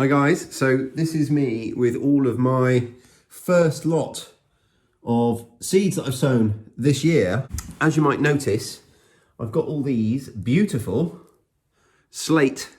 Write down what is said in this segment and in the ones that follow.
Hi guys, so this is me with all of my first lot of seeds that I've sown this year. As you might notice, I've got all these beautiful slate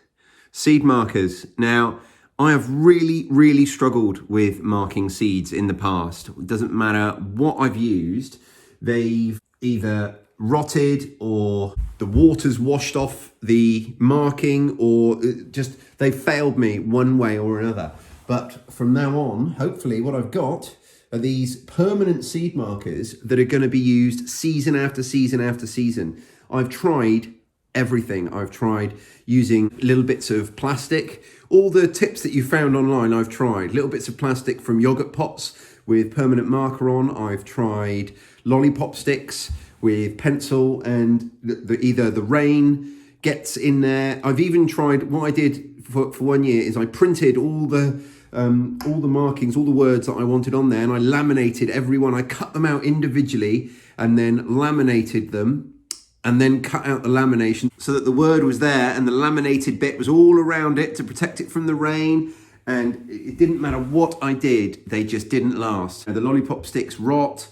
seed markers. Now, I have really struggled with marking seeds in the past. It doesn't matter what I've used, they've either rotted or the water's washed off the marking, or just they've failed me one way or another. But from now on, hopefully what I've got are these permanent seed markers that are going to be used season after season after season. I've tried everything. I've tried using little bits of plastic. All the tips that you found online, I've tried. Little bits of plastic from yogurt pots with permanent marker on. I've tried lollipop sticks with pencil and either the rain gets in there. I've even tried, what I did for 1 year is I printed all the markings, all the words that I wanted on there, and I laminated every one. I cut them out individually and then laminated them, and then cut out the lamination so that the word was there and the laminated bit was all around it to protect it from the rain. And it didn't matter what I did, they just didn't last. The lollipop sticks rot.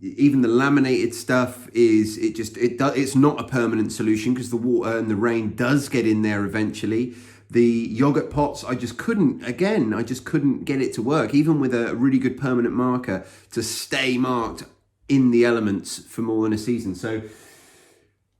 Even the laminated stuff it's not a permanent solution because the water and the rain does get in there eventually. The yogurt pots, I just couldn't get it to work, even with a really good permanent marker, to stay marked in the elements for more than a season. So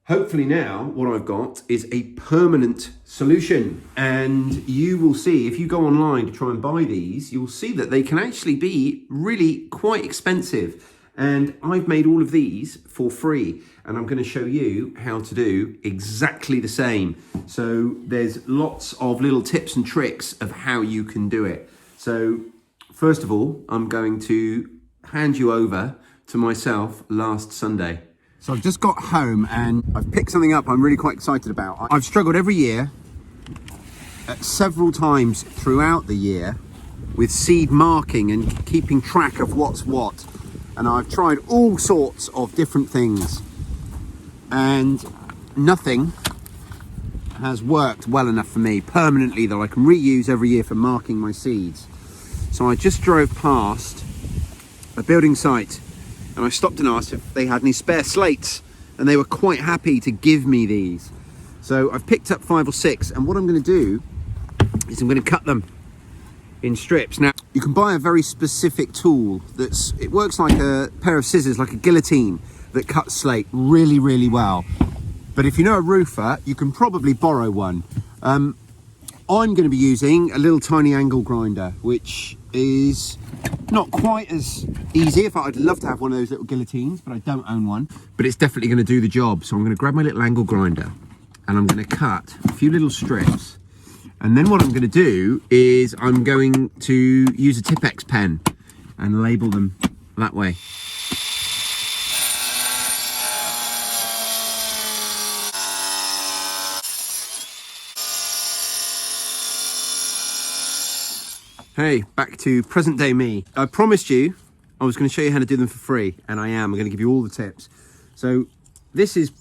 hopefully now what I've got is a permanent solution, and you will see if you go online to try and buy these, you'll see that they can actually be really quite expensive. And I've made all of these for free, and I'm going to show you how to do exactly the same. So there's lots of little tips and tricks of how you can do it. So first of all, I'm going to hand you over to myself last Sunday. So I've just got home and I've picked something up I'm really quite excited about. I've struggled every year, several times throughout the year, with seed marking and keeping track of what's what. And I've tried all sorts of different things, and nothing has worked well enough for me permanently that I can reuse every year for marking my seeds. So I just drove past a building site and I stopped and asked if they had any spare slates, and they were quite happy to give me these. So I've picked up 5 or 6, and what I'm going to do is I'm going to cut them in strips. Now, you can buy a very specific tool it works like a pair of scissors, like a guillotine, that cuts slate really well. But if you know a roofer, you can probably borrow one. I'm going to be using a little tiny angle grinder, which is not quite as easy. In fact, I'd love to have one of those little guillotines, but I don't own one. But it's definitely going to do the job. So I'm going to grab my little angle grinder and I'm going to cut a few little strips. And then what I'm going to do is I'm going to use a Tipp-Ex pen and label them that way. Hey, back to present day me. I promised you I was going to show you how to do them for free, and I am. I'm going to give you all the tips. So this is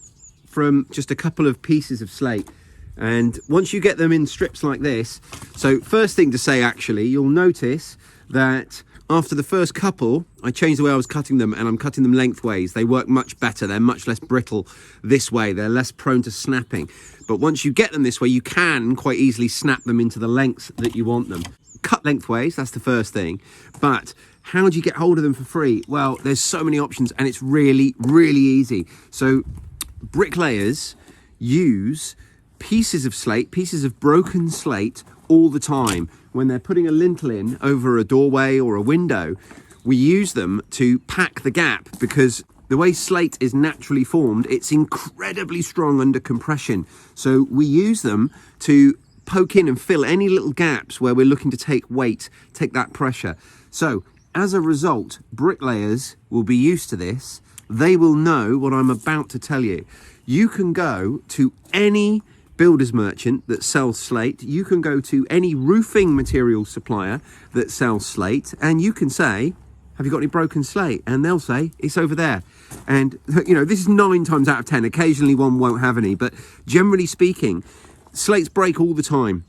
from just a couple of pieces of slate. And once you get them in strips like this, so first thing to say, actually, you'll notice that after the first couple, I changed the way I was cutting them, and I'm cutting them lengthways. They work much better. They're much less brittle this way. They're less prone to snapping. But once you get them this way, you can quite easily snap them into the length that you want them. Cut lengthways, that's the first thing. But how do you get hold of them for free? Well, there's so many options, and it's really easy. So bricklayers use pieces of slate, pieces of broken slate all the time. When they're putting a lintel in over a doorway or a window, we use them to pack the gap, because the way slate is naturally formed, it's incredibly strong under compression. So we use them to poke in and fill any little gaps where we're looking to take weight, take that pressure. So as a result, bricklayers will be used to this. They will know what I'm about to tell you. You can go to any builder's merchant that sells slate. You can go to any roofing material supplier that sells slate, and you can say, have you got any broken slate? And they'll say, it's over there. And, you know, this is 9 times out of 10. Occasionally one won't have any, but generally speaking, slates break all the time.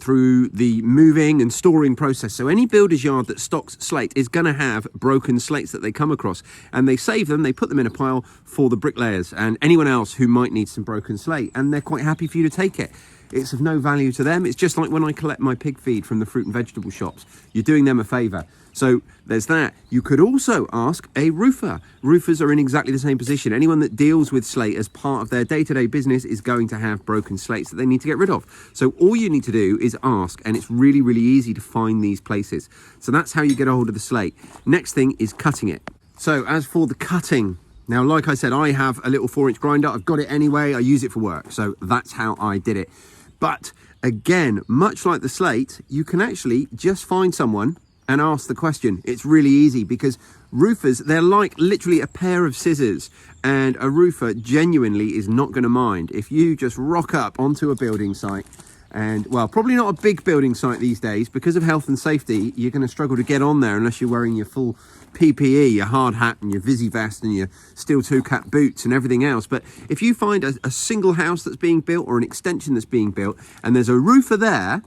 through the moving and storing process. So any builder's yard that stocks slate is going to have broken slates that they come across, and they save them, they put them in a pile for the bricklayers and anyone else who might need some broken slate, and they're quite happy for you to take it. It's of no value to them. It's just like when I collect my pig feed from the fruit and vegetable shops. You're doing them a favour. So there's that. You could also ask a roofer. Roofers are in exactly the same position. Anyone that deals with slate as part of their day-to-day business is going to have broken slates that they need to get rid of. So all you need to do is ask, and it's really, really easy to find these places. So that's how you get a hold of the slate. Next thing is cutting it. So as for the cutting, now, like I said, I have a little 4-inch grinder. I've got it anyway. I use it for work. So that's how I did it. But again, much like the slate, you can actually just find someone and ask the question. It's really easy because roofers, they're like literally a pair of scissors, and a roofer genuinely is not going to mind if you just rock up onto a building site. And, well, probably not a big building site these days because of health and safety. You're going to struggle to get on there unless you're wearing your full PPE, your hard hat and your Visi vest and your steel toe-cap boots and everything else. But if you find a single house that's being built or an extension that's being built and there's a roofer there,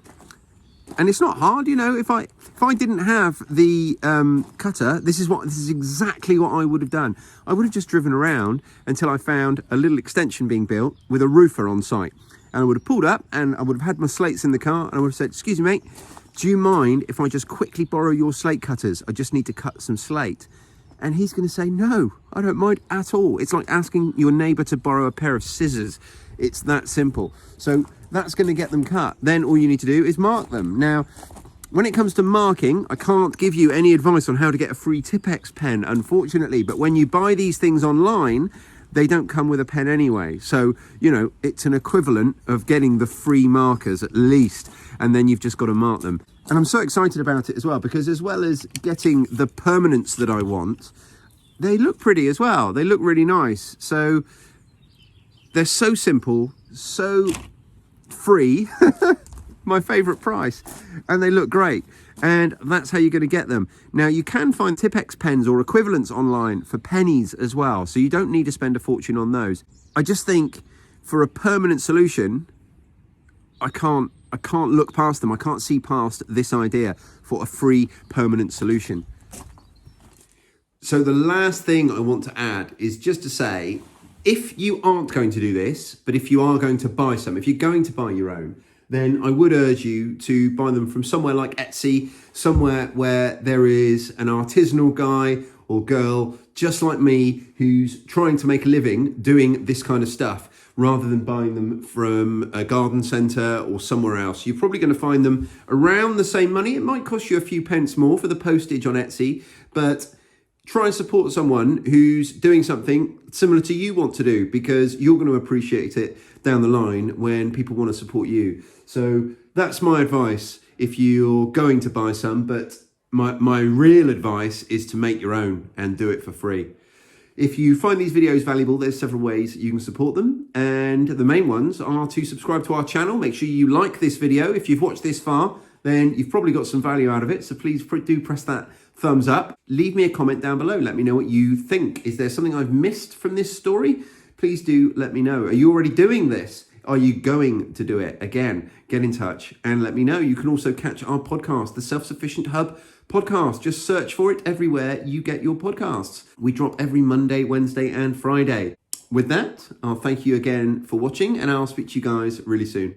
and it's not hard, you know, if I didn't have the cutter, this is exactly what I would have done. I would have just driven around until I found a little extension being built with a roofer on site. And I would have pulled up and I would have had my slates in the car and I would have said, "Excuse me, mate, do you mind if I just quickly borrow your slate cutters? I just need to cut some slate." And he's going to say, "No, I don't mind at all." It's like asking your neighbour to borrow a pair of scissors. It's that simple. So that's going to get them cut. Then all you need to do is mark them. Now, when it comes to marking, I can't give you any advice on how to get a free Tipp-Ex pen, unfortunately. But when you buy these things online, they don't come with a pen anyway. So, you know, it's an equivalent of getting the free markers at least, and then you've just got to mark them. And I'm so excited about it as well, because as well as getting the permanence that I want, they look pretty as well. They look really nice. So they're so simple, so free, my favorite price, and they look great. And that's how you're going to get them. Now, you can find Tipp-Ex pens or equivalents online for pennies as well, so you don't need to spend a fortune on those. I just think for a permanent solution, I can't look past them. I can't see past this idea for a free permanent solution. So the last thing I want to add is just to say, if you aren't going to do this, but if you are going to buy some, if you're going to buy your own, then I would urge you to buy them from somewhere like Etsy, somewhere where there is an artisanal guy or girl just like me who's trying to make a living doing this kind of stuff, rather than buying them from a garden centre or somewhere else. You're probably going to find them around the same money. It might cost you a few pence more for the postage on Etsy, but try and support someone who's doing something similar to you want to do, because you're going to appreciate it down the line when people want to support you. So that's my advice if you're going to buy some, but my real advice is to make your own and do it for free. If you find these videos valuable, there's several ways you can support them, and the main ones are to subscribe to our channel. Make sure you like this video. If you've watched this far, then you've probably got some value out of it, so please do press that thumbs up. Leave me a comment down below. Let me know what you think. Is there something I've missed from this story? Please do let me know. Are you already doing this? Are you going to do it? Again, get in touch and let me know. You can also catch our podcast, the Self-Sufficient Hub podcast. Just search for it everywhere you get your podcasts. We drop every Monday, Wednesday, and Friday. With that, I'll thank you again for watching, and I'll speak to you guys really soon.